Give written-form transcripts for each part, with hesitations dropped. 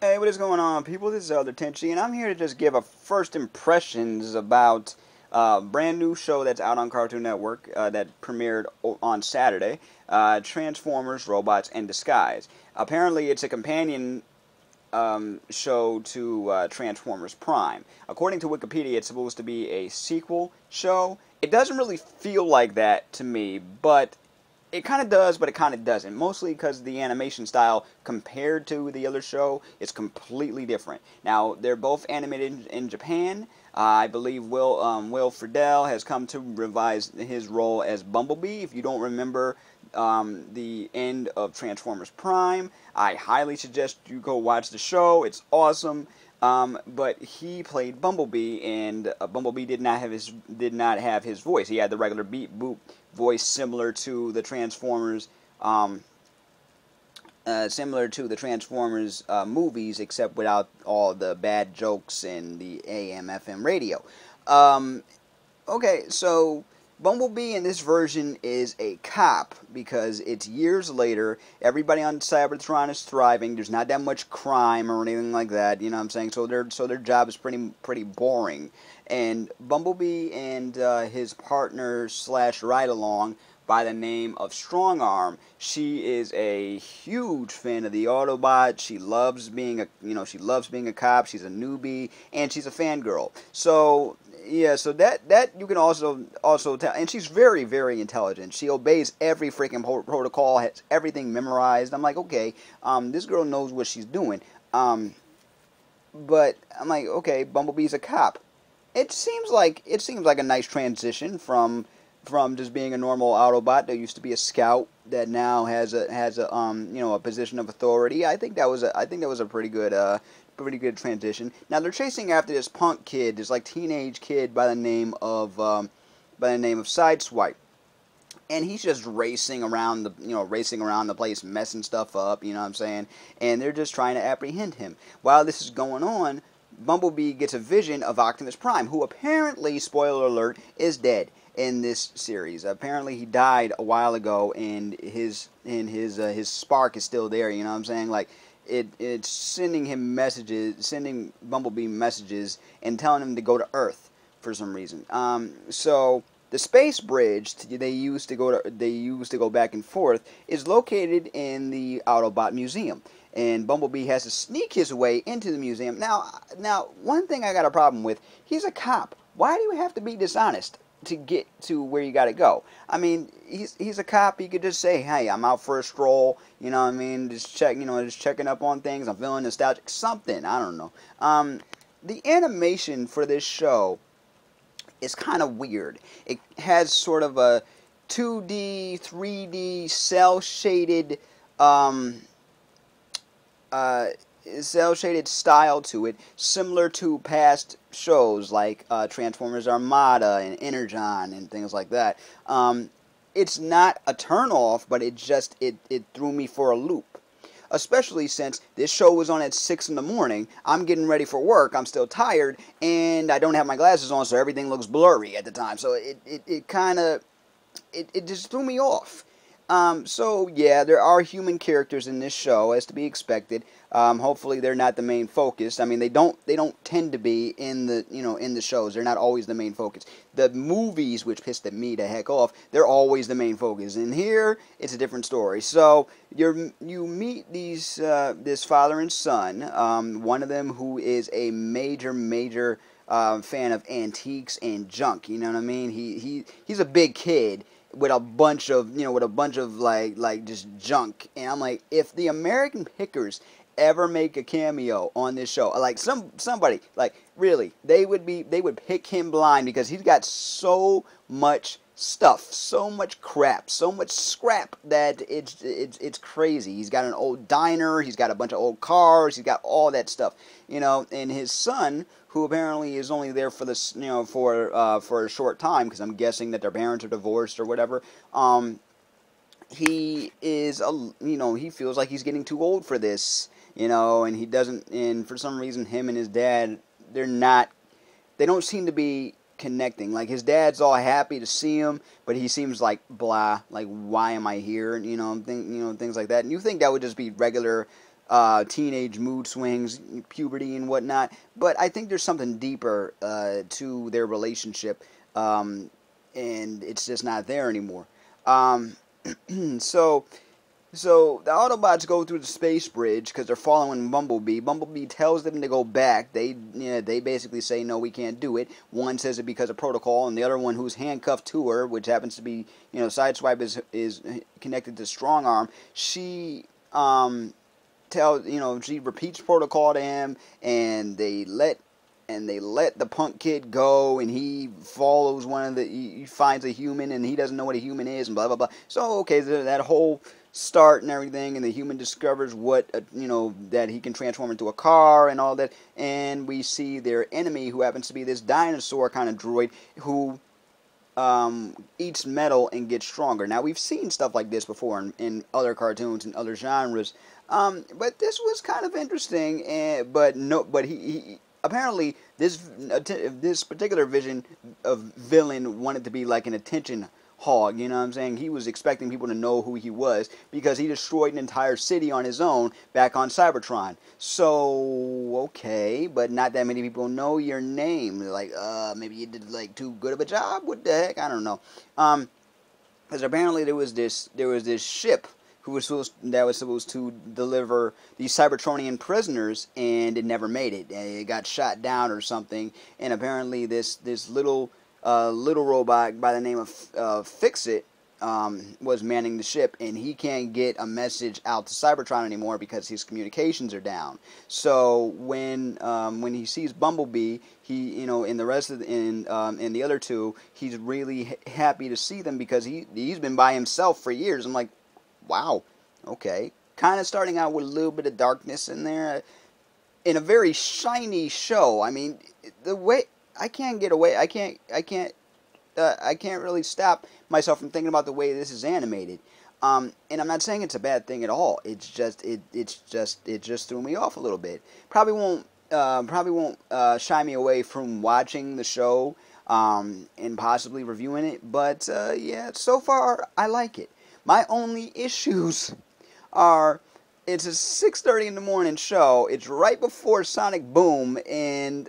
Hey, what is going on, people? This is Elder Tenchi, and I'm here to just give a first impressions about a brand new show that's out on Cartoon Network that premiered on Saturday. Transformers: Robots in Disguise. Apparently, it's a companion show to Transformers Prime. According to Wikipedia, it's supposed to be a sequel show. It doesn't really feel like that to me, but it kind of does, but it kind of doesn't. Mostly because the animation style compared to the other show is completely different. Now they're both animated in Japan. I believe Will Friedle has come to revise his role as Bumblebee. If you don't remember the end of Transformers Prime, I highly suggest you go watch the show. It's awesome. But he played Bumblebee, and Bumblebee did not have his voice. He had the regular beep boop voice, similar to the Transformers movies, except without all the bad jokes and the AM/FM radio. Um, okay, so Bumblebee in this version is a cop because it's years later. Everybody on Cybertron is thriving. There's not that much crime or anything like that. You know what I'm saying? So their job is pretty boring. And Bumblebee and his partner slash ride along by the name of Strongarm. She is a huge fan of the Autobot. She loves being a cop. She's a newbie and she's a fangirl. So yeah, so that you can also tell, and she's very intelligent. She obeys every freaking protocol, has everything memorized. I'm like, okay, this girl knows what she's doing. But I'm like, okay, Bumblebee's a cop. It seems like a nice transition from just being a normal Autobot that used to be a scout that now has a position of authority. I think that was a pretty good transition. Now they're chasing after this punk kid, this like teenage kid by the name of Sideswipe, and he's just racing around the place, messing stuff up. You know what I'm saying? And they're just trying to apprehend him. While this is going on, Bumblebee gets a vision of Optimus Prime, who apparently, spoiler alert, is dead in this series. Apparently, he died a while ago, and his spark is still there. You know what I'm saying? Like it's sending Bumblebee messages and telling him to go to Earth for some reason. So the space bridge they used to go back and forth is located in the Autobot Museum, and Bumblebee has to sneak his way into the museum. Now, one thing I got a problem with: he's a cop. Why do you have to be dishonest to get to where you got to go? I mean, he's a cop. He could just say, "Hey, I'm out for a stroll." You know what I mean? Just checking up on things. I'm feeling nostalgic. Something, I don't know. The animation for this show is kind of weird. It has sort of a 2D, 3D, um, uh, cell shaded style to it, similar to past shows like Transformers Armada and Energon and things like that. It's not a turn off, but it threw me for a loop. Especially since this show was on at 6 in the morning. I'm getting ready for work. I'm still tired, and I don't have my glasses on, so everything looks blurry at the time. So it just threw me off. So yeah, there are human characters in this show, as to be expected. Hopefully, they're not the main focus. I mean, they don't tend to be in the shows. They're not always the main focus. The movies, which pissed me the heck off, they're always the main focus. And here, it's a different story. So you meet this father and son. One of them who is a major fan of antiques and junk. You know what I mean? He's a big kid with a bunch of like just junk, and I'm like, if the American Pickers ever make a cameo on this show, like somebody, like, really, they would pick him blind, because he's got so much stuff, so much crap, so much scrap that it's crazy. He's got an old diner, he's got a bunch of old cars, he's got all that stuff, and his son, who apparently is only there for this, for a short time, because I'm guessing that their parents are divorced or whatever. He feels like he's getting too old for this, and he doesn't. And for some reason, him and his dad, they don't seem to be connecting. Like, his dad's all happy to see him, but he seems like blah, like, why am I here? Things like that. And you think that would just be regular teenage mood swings, puberty, and whatnot. But I think there's something deeper to their relationship, and it's just not there anymore. Um, so. So the Autobots go through the space bridge because they're following Bumblebee. Bumblebee tells them to go back. They basically say no, we can't do it. One says it because of protocol, and the other one, who's handcuffed to her, which happens to be Sideswipe is connected to Strong Arm. She she repeats protocol to him, and they let the punk kid go, and he follows he finds a human, and he doesn't know what a human is, and blah blah blah. So okay, that whole start and everything, and the human discovers that he can transform into a car and all that, and we see their enemy, who happens to be this dinosaur kind of droid who eats metal and gets stronger. Now, we've seen stuff like this before in other cartoons and other genres, but this was kind of interesting. But he apparently this particular vision of villain wanted to be like an attention hog, you know what I'm saying? He was expecting people to know who he was because he destroyed an entire city on his own back on Cybertron. So, okay, but not that many people know your name. Like, maybe you did like too good of a job? What the heck? I don't know. Because apparently there was this ship that was supposed to deliver these Cybertronian prisoners, and it never made it. It got shot down or something, and apparently this little robot by the name of Fix-It was manning the ship, and he can't get a message out to Cybertron anymore because his communications are down. So when he sees Bumblebee, he in the other two, he's really happy to see them because he's been by himself for years. I'm like, wow, okay, kind of starting out with a little bit of darkness in there, in a very shiny show. I mean, the way. I can't really stop myself from thinking about the way this is animated. And I'm not saying it's a bad thing at all. It just threw me off a little bit. Probably won't shy me away from watching the show and possibly reviewing it. But yeah, so far I like it. My only issues are, it's a 6:30 in the morning show. It's right before Sonic Boom, and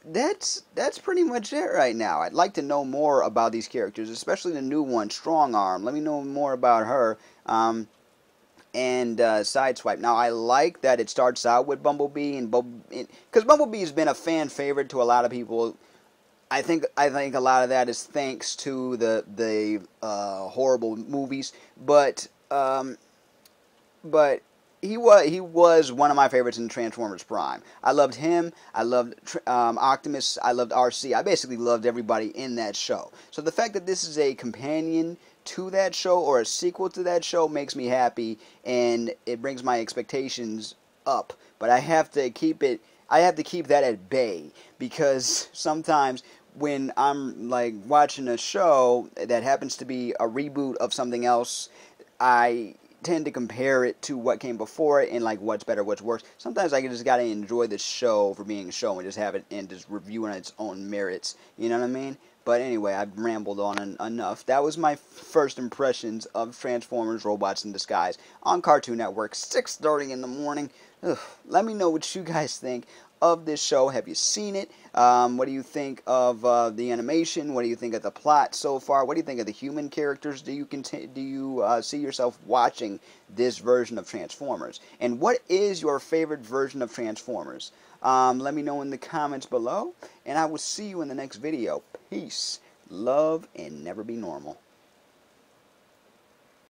that's pretty much it right now. I'd like to know more about these characters, especially the new one, Strong Arm. Let me know more about her. And Sideswipe. Now, I like that it starts out with Bumblebee, because Bumblebee's been a fan favorite to a lot of people. I think a lot of that is thanks to the horrible movies, but he was one of my favorites in Transformers Prime. I loved him. I loved Optimus. I loved RC. I basically loved everybody in that show. So the fact that this is a companion to that show, or a sequel to that show, makes me happy, and it brings my expectations up. But I have to keep that at bay, because sometimes when I'm like watching a show that happens to be a reboot of something else, I tend to compare it to what came before it and like what's better, what's worse. Sometimes I just gotta enjoy the show for being a show and just have it and just review on its own merits. You know what I mean? But anyway, I've rambled on enough. That was my first impressions of Transformers: Robots in Disguise on Cartoon Network, 6:30 in the morning. Ugh. Let me know what you guys think of this show. Have you seen it? What do you think of the animation? What do you think of the plot so far? What do you think of the human characters? Do you see yourself watching this version of Transformers? And what is your favorite version of Transformers? Let me know in the comments below, and I will see you in the next video. Peace, love, and never be normal.